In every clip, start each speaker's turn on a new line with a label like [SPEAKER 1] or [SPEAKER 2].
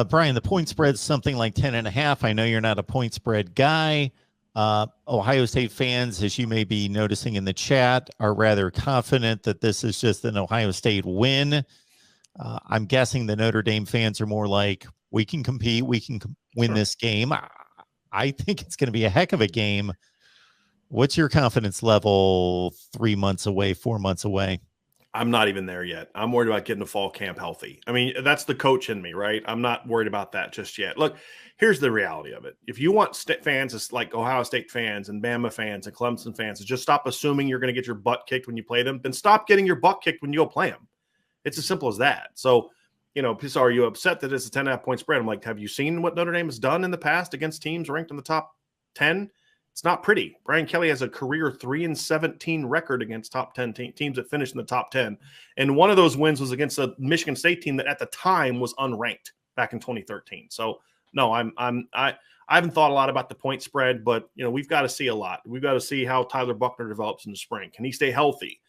[SPEAKER 1] Brian, the point spread's something like 10.5. I know you're not a point spread guy. Ohio State fans, as you may be noticing in the chat, are rather confident that this is just an Ohio State win. I'm guessing the Notre Dame fans are more like, we can compete, we can win this game. I think it's going to be a heck of a game. What's your confidence level 3 months away, 4 months away?
[SPEAKER 2] I'm not even there yet. I'm worried about getting to fall camp healthy. I mean, that's the coach in me, right? I'm not worried about that just yet. Look, here's the reality of it. If you want fans like Ohio State fans and Bama fans and Clemson fans to just stop assuming you're going to get your butt kicked when you play them, then stop getting your butt kicked when you go play them. It's as simple as that. So, so are you upset that it's a 10.5 point spread? I'm like, have you seen what Notre Dame has done in the past against teams ranked in the top 10? It's not pretty. Brian Kelly has a career 3-17 record against top 10 teams that finished in the top 10. And one of those wins was against a Michigan State team that at the time was unranked back in 2013. So no, I haven't thought a lot about the point spread, but we've got to see a lot. We've got to see how Tyler Buckner develops in the spring. Can he stay healthy?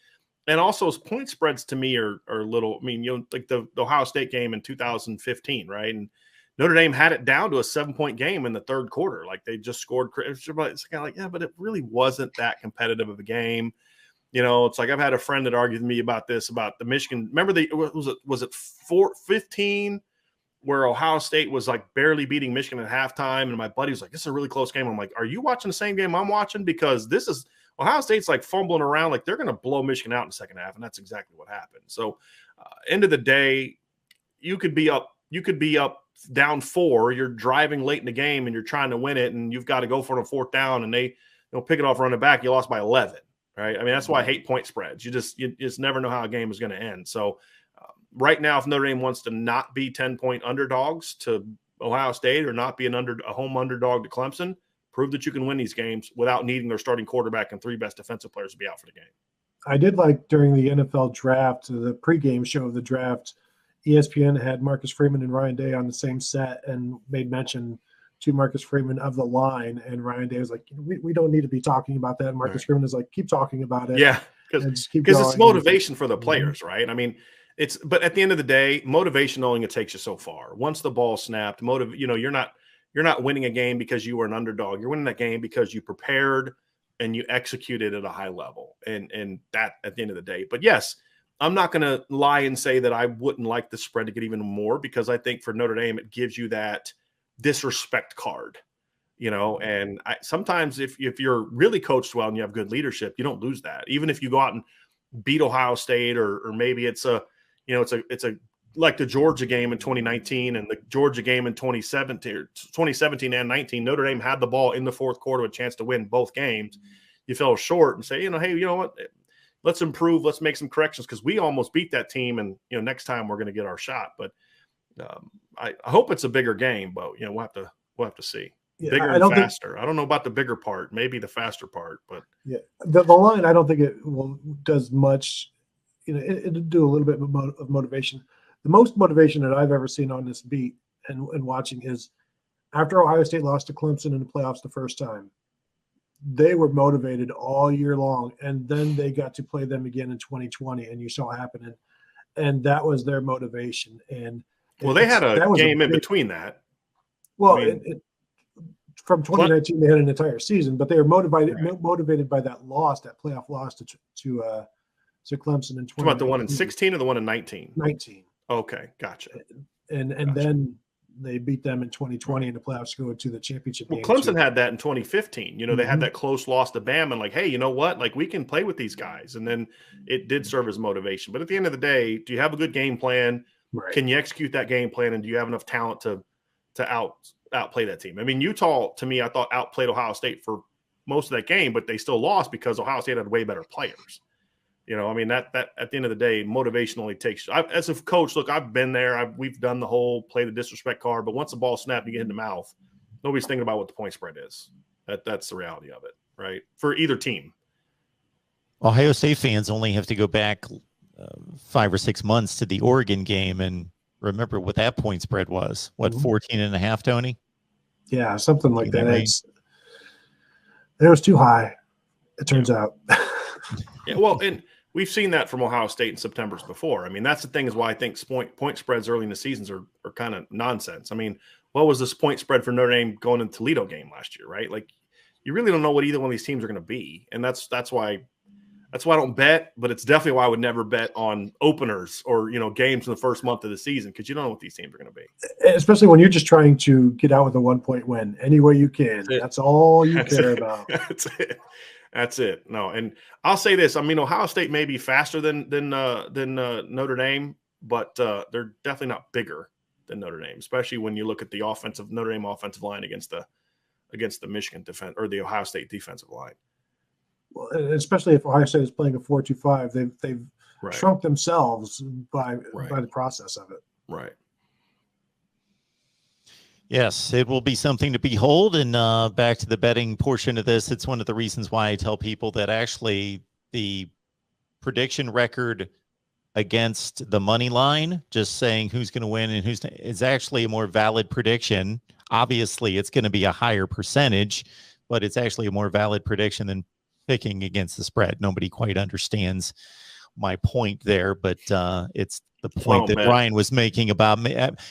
[SPEAKER 2] And also point spreads to me are little. I mean, like the Ohio State game in 2015, right? And Notre Dame had it down to a 7-point game in the third quarter. Like they just scored. It's kind of like, yeah, but it really wasn't that competitive of a game. It's like I've had a friend that argued with me about this, about the Michigan. Remember was it 4-15 where Ohio State was like barely beating Michigan at halftime. And my buddy was like, this is a really close game. I'm like, are you watching the same game I'm watching? Because this is Ohio State's like fumbling around. Like they're going to blow Michigan out in the second half. And that's exactly what happened. So end of the day, you could be up down 4, you're driving late in the game and you're trying to win it and you've got to go for it on 4th down and they pick it off, run it back. You lost by 11, right? I mean, that's why I hate point spreads. You just never know how a game is going to end. So right now, if Notre Dame wants to not be 10-point underdogs to Ohio State or not be a home underdog to Clemson, prove that you can win these games without needing their starting quarterback and 3 best defensive players to be out for the game.
[SPEAKER 3] I did like during the NFL draft, the pregame show of the draft, ESPN had Marcus Freeman and Ryan Day on the same set and made mention to Marcus Freeman of the line. And Ryan Day was like, we don't need to be talking about that. And Marcus Freeman is like, keep talking about it.
[SPEAKER 2] Yeah, because it's motivation for the players, right? I mean, but at the end of the day, motivation only takes you so far. Once the ball snapped, you're not winning a game because you were an underdog. You're winning that game because you prepared and you executed at a high level. And that at the end of the day. But yes, I'm not going to lie and say that I wouldn't like the spread to get even more, because I think for Notre Dame, it gives you that disrespect card, and sometimes if you're really coached well and you have good leadership, you don't lose that. Even if you go out and beat Ohio State, or maybe it's like the Georgia game in 2019 and the Georgia game in 2017 and 19, Notre Dame had the ball in the 4th quarter with a chance to win both games. You fell short and say, hey, you know what? Let's improve. Let's make some corrections because we almost beat that team, and next time we're going to get our shot. But I hope it's a bigger game, but we'll have to see. Yeah, bigger and faster. I don't know about the bigger part, maybe the faster part, but
[SPEAKER 3] yeah, the line I don't think it does much. It'll do a little bit of motivation. The most motivation that I've ever seen on this beat and watching is after Ohio State lost to Clemson in the playoffs the first time. They were motivated all year long, and then they got to play them again in 2020, and you saw it happen, and that was their motivation. And
[SPEAKER 2] they had a game in between that.
[SPEAKER 3] Well, from 2019, they had an entire season, but they were motivated by that playoff loss to Clemson in 2020.
[SPEAKER 2] About the one in 16 or the one in 19?
[SPEAKER 3] 19.
[SPEAKER 2] Okay, gotcha.
[SPEAKER 3] And then they beat them in 2020 in the playoffs to go to the championship game.
[SPEAKER 2] Clemson had that in 2015. They had that close loss to Bama, and like, hey, you know what? Like, we can play with these guys. And then it did serve as motivation. But at the end of the day, do you have a good game plan? Right. Can you execute that game plan? And do you have enough talent to outplay that team? I mean, Utah, to me, I thought outplayed Ohio State for most of that game, but they still lost because Ohio State had way better players. I mean, that at the end of the day, motivation only takes. As a coach, look, I've been there. We've done the whole play the disrespect card, but once the ball snapped, you get in the mouth. Nobody's thinking about what the point spread is. That's the reality of it, right? For either team.
[SPEAKER 1] Ohio State fans only have to go back 5 or 6 months to the Oregon game and remember what that point spread was. What, 14.5, Tony?
[SPEAKER 3] Yeah, something like that. It was too high, it turns out.
[SPEAKER 2] Yeah, well, and we've seen that from Ohio State in September's before. I mean, that's the thing is why I think point spreads early in the seasons are kind of nonsense. I mean, what was this point spread for Notre Dame going in Toledo game last year, right? Like, you really don't know what either one of these teams are going to be, and that's why I don't bet. But it's definitely why I would never bet on openers or games in the first month of the season, because you don't know what these teams are going to be.
[SPEAKER 3] Especially when you're just trying to get out with a 1-point win any way you can. That's all you care about.
[SPEAKER 2] That's it. That's it. No, and I'll say this. I mean, Ohio State may be faster than Notre Dame, but they're definitely not bigger than Notre Dame, especially when you look at the Notre Dame offensive line against the Michigan defense or the Ohio State defensive line.
[SPEAKER 3] Well, especially if Ohio State is playing a 4-2-5, they've shrunk themselves by the process of it.
[SPEAKER 2] Right.
[SPEAKER 1] Yes, it will be something to behold. And back to the betting portion of this, it's one of the reasons why I tell people that actually the prediction record against the money line, just saying who's going to win and is actually a more valid prediction. Obviously, it's going to be a higher percentage, but it's actually a more valid prediction than picking against the spread. Nobody quite understands my point there, but it's the point that Brian was making about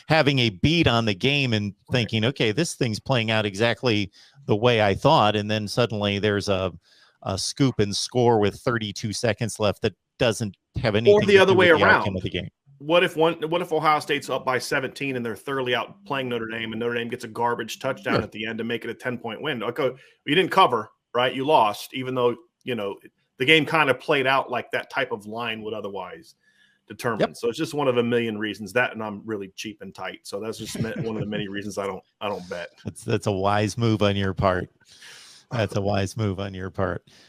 [SPEAKER 1] having a beat on the game and thinking, okay, this thing's playing out exactly the way I thought, and then suddenly there's a scoop and score with 32 seconds left that doesn't have anything
[SPEAKER 2] or the other way around
[SPEAKER 1] of the game.
[SPEAKER 2] What if Ohio State's up by 17 and they're thoroughly out playing Notre Dame, and Notre Dame gets a garbage touchdown at the end to make it a 10-point win? Okay, you didn't cover, right? You lost, even though the game kind of played out like that type of line would otherwise determine. Yep. So it's just one of a million reasons that, and I'm really cheap and tight. So that's just one of the many reasons I don't bet.
[SPEAKER 1] That's a wise move on your part. That's a wise move on your part.